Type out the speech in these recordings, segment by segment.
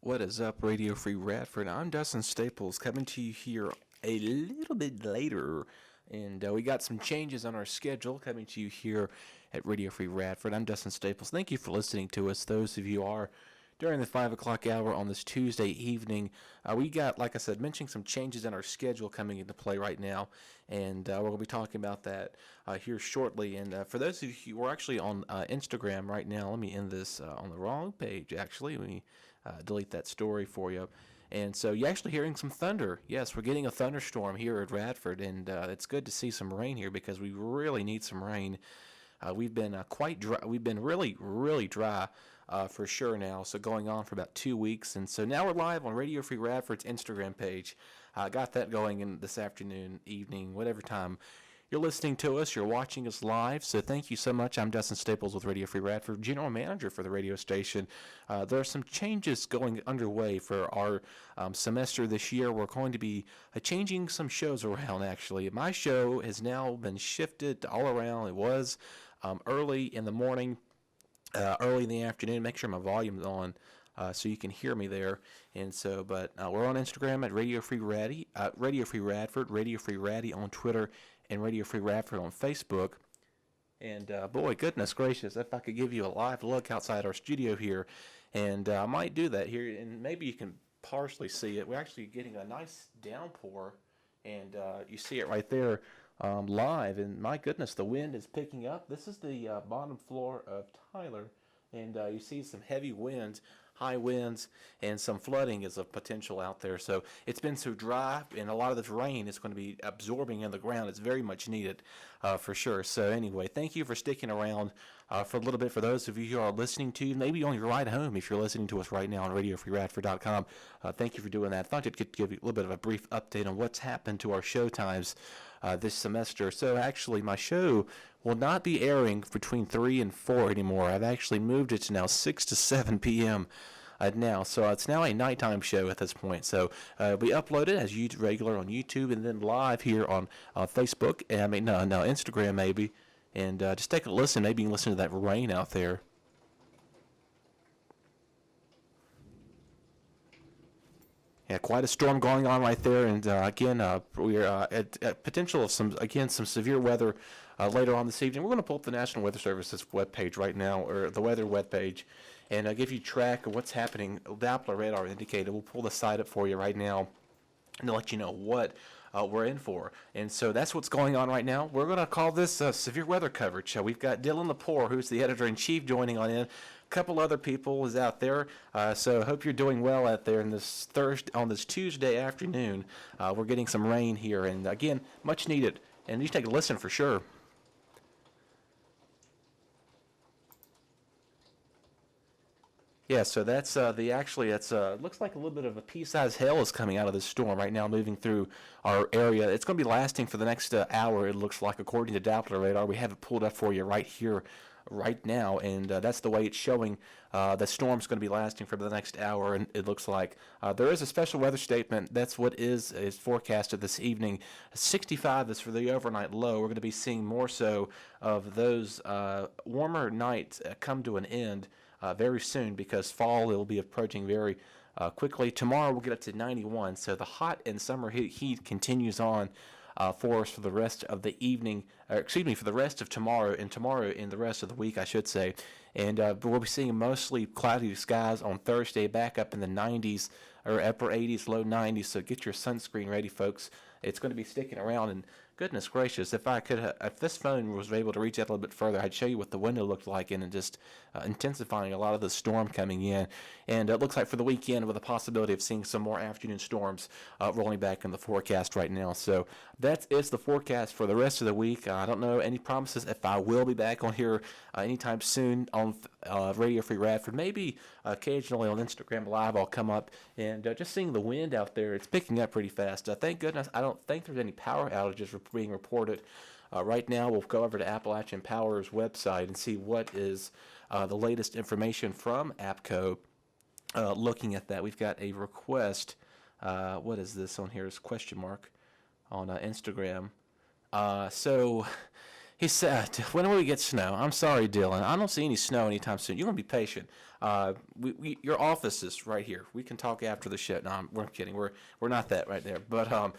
What is up, Radio Free Radford? I'm Dustin Staples coming to you here a little bit later. And we got some changes on our schedule coming to you here at Radio Free Radford. I'm Dustin Staples. Thank you for listening to us. Those of you are during the 5 o'clock hour on this Tuesday evening. We got, like I said, mentioning some changes in our schedule coming into play right now, and we're going to be talking about that here shortly. And for those of you who are actually on Instagram right now, let me end this on the wrong page, actually. Let me delete that story for you. And so you're actually hearing some thunder. Yes, we're getting a thunderstorm here at Radford, and it's good to see some rain here because we really need some rain. We've been quite dry. We've been really, really dry for sure now. So going on for about 2 weeks, and so now we're live on Radio Free Radford's Instagram page. Got that going in this afternoon, evening, whatever time you're listening to us. You're watching us live. So thank you so much. I'm Dustin Staples with Radio Free Radford, General Manager for the radio station. There are some changes going underway for our semester this year. We're going to be changing some shows around, actually. My show has now been shifted all around. It was early in the morning, early in the afternoon. Make sure my volume's on so you can hear me there. And so, but we're on Instagram at Radio Free Raddy, Radio Free Radford, Radio Free Raddy on Twitter, and Radio Free Radford on Facebook. And boy, goodness gracious, if I could give you a live look outside our studio here, and I might do that here, and maybe you can partially see it. We're actually getting a nice downpour, and you see it right there live. And my goodness, the wind is picking up. This is the bottom floor of Tyler, and you see some heavy winds, high winds, and some flooding is a potential out there. So it's been so dry, and a lot of this rain is going to be absorbing in the ground. It's very much needed for sure. So anyway, thank you for sticking around for a little bit. For those of you who are listening to, maybe on your ride home, if you're listening to us right now on RadioFreeRadford.com, thank you for doing that. I thought I'd give you a little bit of a brief update on what's happened to our show times this semester. So actually, my show will not be airing between 3 and 4 anymore. I've actually moved it to now 6 to 7 p.m. Now. So it's now a nighttime show at this point. So we upload it as regular on YouTube and then live here on Facebook. And Instagram maybe. And just take a listen. Maybe you can listen to that rain out there. Yeah, quite a storm going on right there, and again, we're at potential of some severe weather later on this evening. We're going to pull up the National Weather Service's webpage right now, or the weather webpage, and give you track of what's happening. Doppler radar indicated. We'll pull the site up for you right now and to let you know what we're in for. And so that's what's going on right now. We're going to call this severe weather coverage. We've got Dylan Lepore, who's the editor-in-chief, joining on in. Couple other people is out there, so hope you're doing well out there on this Tuesday afternoon. We're getting some rain here, and again, much needed. And you take a listen for sure. Yeah, so that's looks like a little bit of a pea-sized hail is coming out of this storm right now, moving through our area. It's going to be lasting for the next hour. It looks like, according to Doppler radar. We have it pulled up for you right here, right now, and that's the way it's showing. The storm's going to be lasting for the next hour, and it looks like there is a special weather statement. That's what is forecasted this evening. 65 is for the overnight low. We're going to be seeing more so of those warmer nights come to an end very soon, because fall will be approaching very quickly. Tomorrow we'll get up to 91, so the hot and summer heat continues on for us for the rest of the evening, for the rest of tomorrow, and the rest of the week, I should say. And we'll be seeing mostly cloudy skies on Thursday, back up in the 90s, or upper 80s, low 90s, so get your sunscreen ready, folks. It's going to be sticking around, and goodness gracious, if this phone was able to reach out a little bit further, I'd show you what the window looked like, and just intensifying a lot of the storm coming in. And it looks like for the weekend, with the possibility of seeing some more afternoon storms rolling back in the forecast right now. So that is the forecast for the rest of the week. I don't know any promises if I will be back on here anytime soon on Radio Free Radford. Maybe occasionally on Instagram Live I'll come up, and just seeing the wind out there, it's picking up pretty fast. Thank goodness I don't think there's any power outages being reported. Right now we'll go over to Appalachian Power's website and see what is the latest information from APCO. Looking at that, we've got a request. What is this on here? Is question mark on Instagram. So He said, when will we get snow? I'm sorry, Dylan. I don't see any snow anytime soon. You're going to be patient. Your office is right here. We can talk after the show. No, we're kidding. We're not that right there. But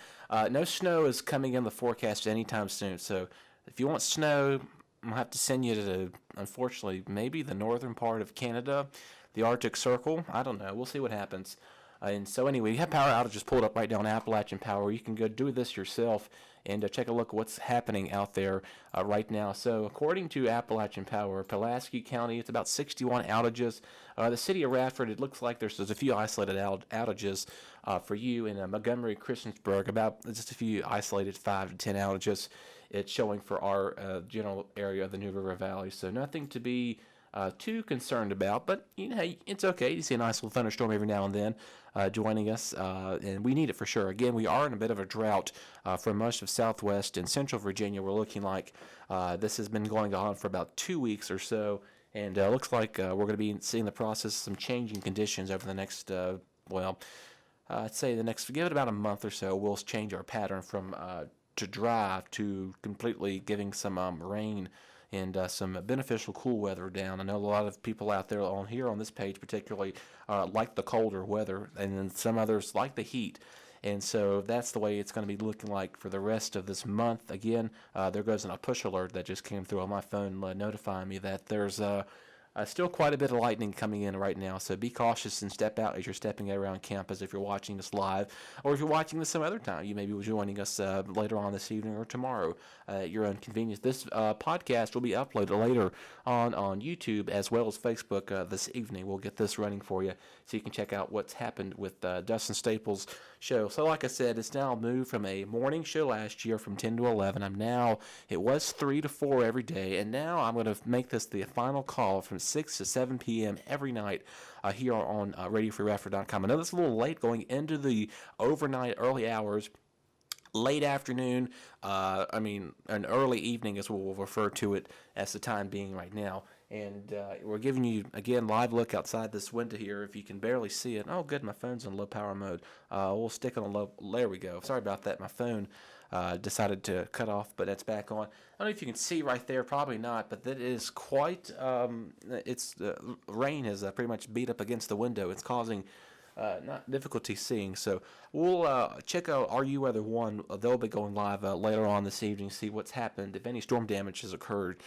no snow is coming in the forecast anytime soon. So if you want snow, I'm going to have to send you to, unfortunately, maybe the northern part of Canada, the Arctic Circle. I don't know. We'll see what happens. And so anyway, you have power outages pulled up right now on Appalachian Power. You can go do this yourself and check a look at what's happening out there right now. So according to Appalachian Power, Pulaski County, it's about 61 outages. The city of Radford, it looks like there's a few isolated outages for you. In Montgomery, Christiansburg, about just a few isolated 5 to 10 outages. It's showing for our general area of the New River Valley. So nothing to be too concerned about, but it's okay. You see a nice little thunderstorm every now and then joining us, and we need it for sure. Again, we are in a bit of a drought for most of Southwest and Central Virginia. We're looking like this has been going on for about 2 weeks or so, and looks like we're going to be seeing the process of some changing conditions over the next, I'd say give it about a month or so. We'll change our pattern from to dry to completely giving some rain and some beneficial cool weather down. I know a lot of people out there on this page particularly like the colder weather, and then some others like the heat. And so that's the way it's going to be looking like for the rest of this month. Again, there goes a push alert that just came through on my phone notifying me that there's still quite a bit of lightning coming in right now, so be cautious and step out as you're stepping around campus if you're watching this live, or if you're watching this some other time. You may be joining us later on this evening or tomorrow at your own convenience. This podcast will be uploaded later on YouTube as well as Facebook this evening. We'll get this running for you so you can check out what's happened with Dustin Staples' show. So like I said, it's now moved from a morning show last year from 10 to 11. It was 3 to 4 every day, and now I'm going to make this the final call from 6 to 7 p.m. every night here on RadioFreeRadford.com. I know it's a little late going into the overnight early hours, late afternoon, an early evening as we'll refer to it as the time being right now. And we're giving you, again, live look outside this window here. If you can barely see it. Oh, good, my phone's on low power mode. We'll stick on low. There we go. Sorry about that. My phone decided to cut off, but it's back on. I don't know if you can see right there. Probably not, but that is quite, rain has pretty much beat up against the window. It's causing not difficulty seeing. So we'll check out RU Weather 1. They'll be going live later on this evening, see what's happened, if any storm damage has occurred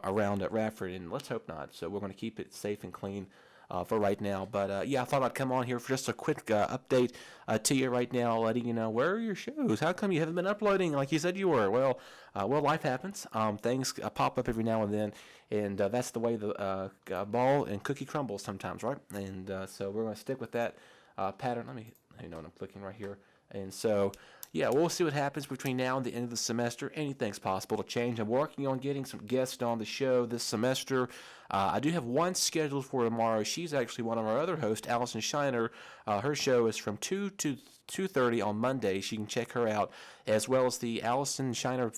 around at Radford, and let's hope not. So we're going to keep it safe and clean for right now. But I thought I'd come on here for just a quick update to you right now, letting you know, where are your shows? How come you haven't been uploading like you said you were? Well, life happens. Things pop up every now and then, and that's the way the ball and cookie crumbles sometimes, right? And so we're going to stick with that pattern. Let me know what I'm clicking right here. And so, we'll see what happens between now and the end of the semester. Anything's possible to change. I'm working on getting some guests on the show this semester. I do have one scheduled for tomorrow. She's actually one of our other hosts, Allison Shiner. Her show is from 2 to 2:30 on Monday. She can check her out, as well as the Allison Shiner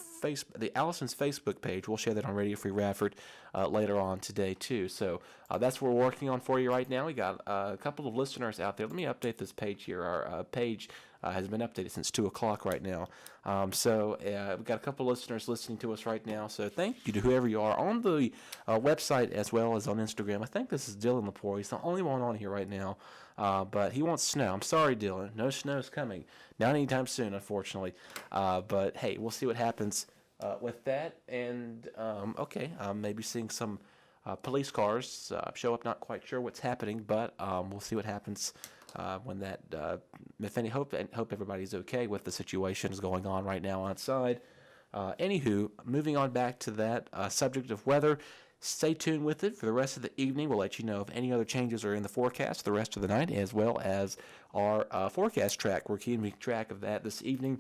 Allison's Facebook page. We'll share that on Radio Free Radford later on today too. So that's what we're working on for you right now. We got a couple of listeners out there. Let me update this page here. Our page has been updated since 2 o'clock right now. We've got a couple of listeners listening to us right now. So thank you to whoever you are on the website as well as on Instagram. I think this is Dylan Lepore. He's the only one on here right now. But he wants snow. I'm sorry, Dylan. No snow's coming. Not anytime soon, unfortunately. But hey, we'll see what happens with that. And maybe seeing some police cars show up. Not quite sure what's happening, but we'll see what happens when that. Hope everybody's okay with the situations going on right now outside. Anywho, moving on back to that subject of weather. Stay tuned with it for the rest of the evening. We'll let you know if any other changes are in the forecast the rest of the night, as well as our forecast track. We're keeping track of that this evening.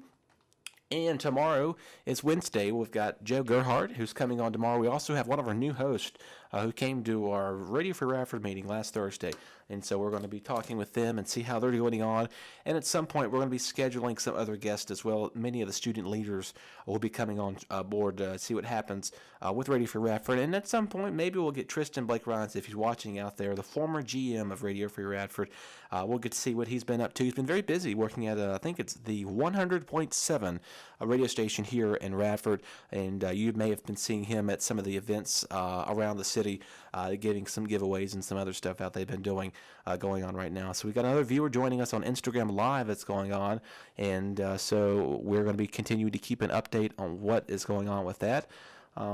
And tomorrow is Wednesday. We've got Joe Gerhardt, who's coming on tomorrow. We also have one of our new hosts, who came to our Radio Free Radford meeting last Thursday. And so we're going to be talking with them and see how they're going on. And at some point, we're going to be scheduling some other guests as well. Many of the student leaders will be coming on board to see what happens with Radio Free Radford. And at some point, maybe we'll get Tristan Blake Rhines, if he's watching out there, the former GM of Radio Free Radford. We'll get to see what he's been up to. He's been very busy working at, I think it's the 100.7 radio station here in Radford. And you may have been seeing him at some of the events around the city, getting some giveaways and some other stuff out they've been doing going on right now. So we've got another viewer joining us on Instagram Live that's going on, and so we're going to be continuing to keep an update on what is going on with that.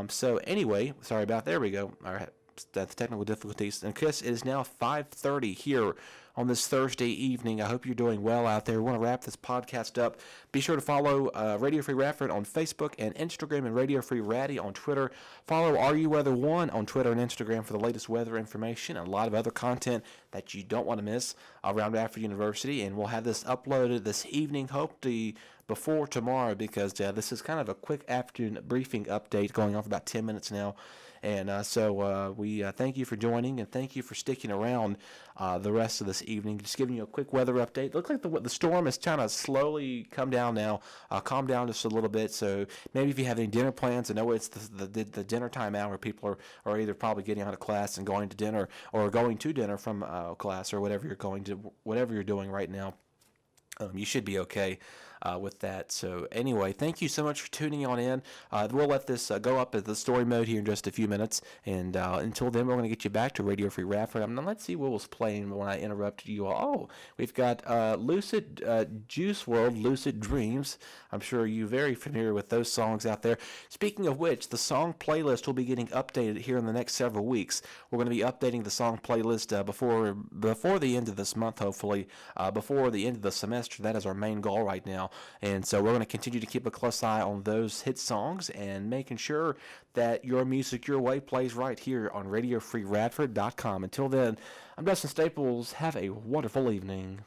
So anyway, sorry about, there we go. All right, that's technical difficulties. And Chris, it is now 5:30 here on this Thursday evening. I hope you're doing well out there. We want to wrap this podcast up. Be sure to follow Radio Free Radford on Facebook and Instagram, and Radio Free Ratty on Twitter. Follow RUWeather1 on Twitter and Instagram for the latest weather information and a lot of other content that you don't want to miss around Radford University. And we'll have this uploaded this evening, hopefully before tomorrow, because this is kind of a quick afternoon briefing update going on for about 10 minutes now. And so we thank you for joining, and thank you for sticking around the rest of this evening. Just giving you a quick weather update. Looks like the storm has kind of slowly come down now, calmed down just a little bit. So maybe if you have any dinner plans, I know it's the dinner time hour. People are either probably getting out of class and going to dinner, or going to dinner from class, or whatever you're doing right now. You should be okay with that. So anyway, thank you so much for tuning on in. We'll let this go up at the story mode here in just a few minutes. And until then, we're going to get you back to Radio Free Radford. Let's see what was playing when I interrupted you all. Oh, we've got Lucid Juice World, Lucid Dreams. I'm sure you're very familiar with those songs out there. Speaking of which, the song playlist will be getting updated here in the next several weeks. We're going to be updating the song playlist before the end of this month, hopefully, before the end of the semester. That is our main goal right now. And so we're going to continue to keep a close eye on those hit songs and making sure that your music your way plays right here on RadioFreeRadford.com. Until then, I'm Dustin Staples. Have a wonderful evening.